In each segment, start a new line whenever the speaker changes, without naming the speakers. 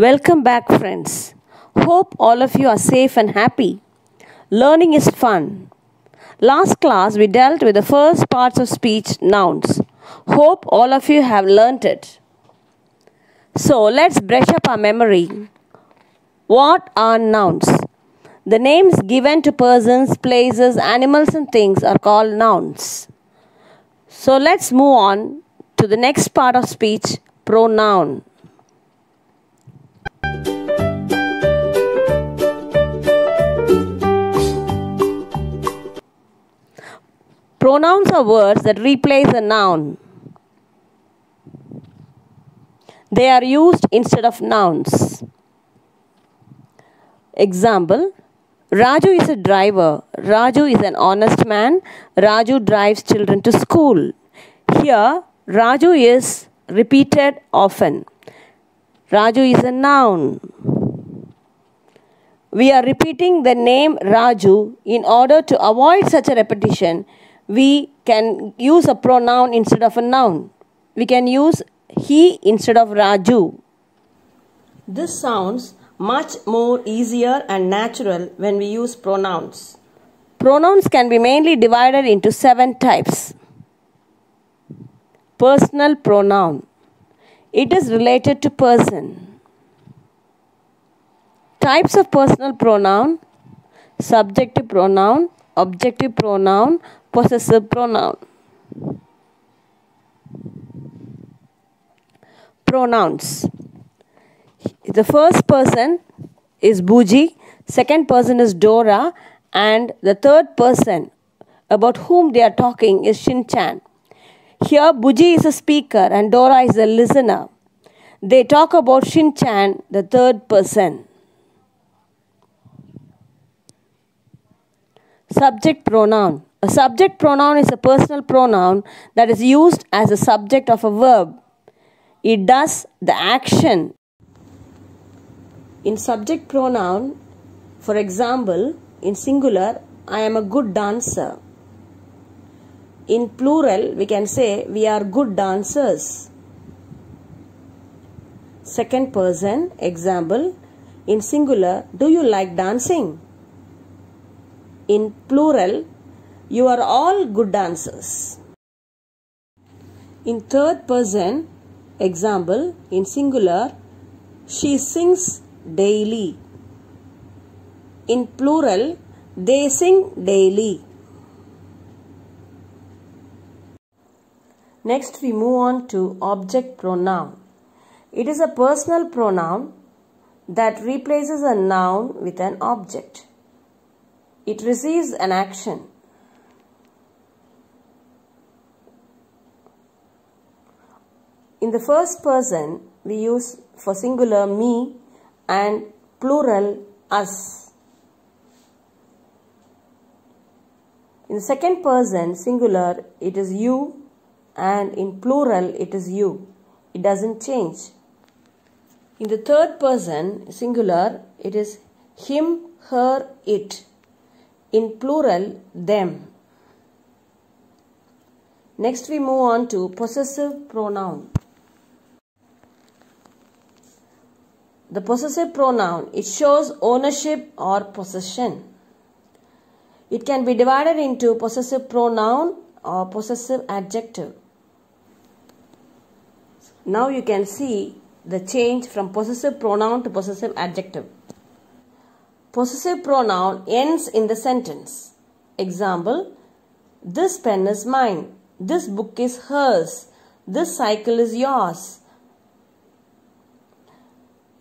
Welcome back, friends. Hope all of you are safe and happy. Learning is fun. Last class we dealt with the first parts of speech, nouns. Hope all of you have learnt it. So let's brush up our memory. What are nouns? The names given to persons, places, animals and things are called nouns. So let's move on to the next part of speech, pronoun. Pronouns are words that replace a noun. They are used instead of nouns. Example, Raju is a driver. Raju is an honest man. Raju drives children to school. Here, Raju is repeated often. Raju is a noun. We are repeating the name Raju. In order to avoid such a repetition, we can use a pronoun instead of a noun. We can use he instead of Raju. This sounds much more easier and natural when we use pronouns. Pronouns can be mainly divided into 7 types. Personal pronoun. It is related to person. Types of personal pronoun: subjective pronoun, objective pronoun, possessive pronoun. Pronouns. The first person is Buji, second person is Dora, and the third person about whom they are talking is Shin-chan. Here Buji is a speaker and Dora is a listener. They talk about Shin-chan, the third person. Subject pronoun. A subject pronoun is a personal pronoun that is used as a subject of a verb. It does the action. In subject pronoun, for example, in singular, I am a good dancer. In plural, we can say we are good dancers. Second person, example, in singular, do you like dancing? In plural, you are all good dancers. In third person, example, in singular, she sings daily. In plural, they sing daily. Next, we move on to object pronoun. It is a personal pronoun that replaces a noun with an object. It receives an action. In the first person, we use for singular me and plural us. In the second person, singular, it is you, and in plural, it is you. It doesn't change. In the third person, singular, it is him, her, it. In plural, them. Next, we move on to possessive pronoun. The possessive pronoun, it shows ownership or possession. It can be divided into possessive pronoun or possessive adjective. Now you can see the change from possessive pronoun to possessive adjective. Possessive pronoun ends in the sentence. Example, this pen is mine. This book is hers. This cycle is yours.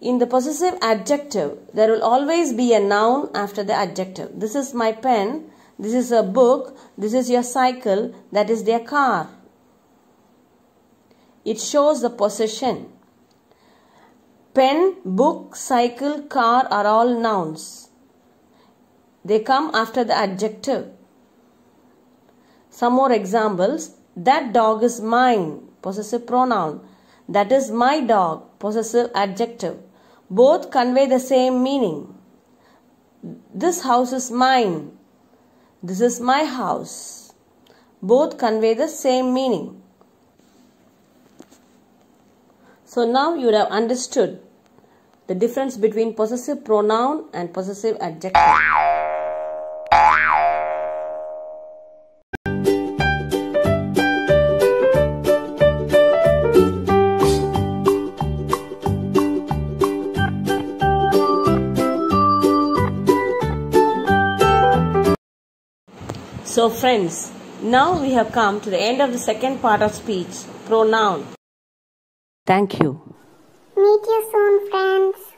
In the possessive adjective, there will always be a noun after the adjective. This is my pen. This is a book. This is your cycle. That is their car. It shows the possession. Pen, book, cycle, car are all nouns. They come after the adjective. Some more examples. That dog is mine, possessive pronoun. That is my dog, possessive adjective. Both convey the same meaning. This house is mine. This is my house. Both convey the same meaning. So now you would have understood the difference between possessive pronoun and possessive adjective. So friends, now we have come to the end of the second part of speech, pronoun. Thank you.
Meet you soon, friends.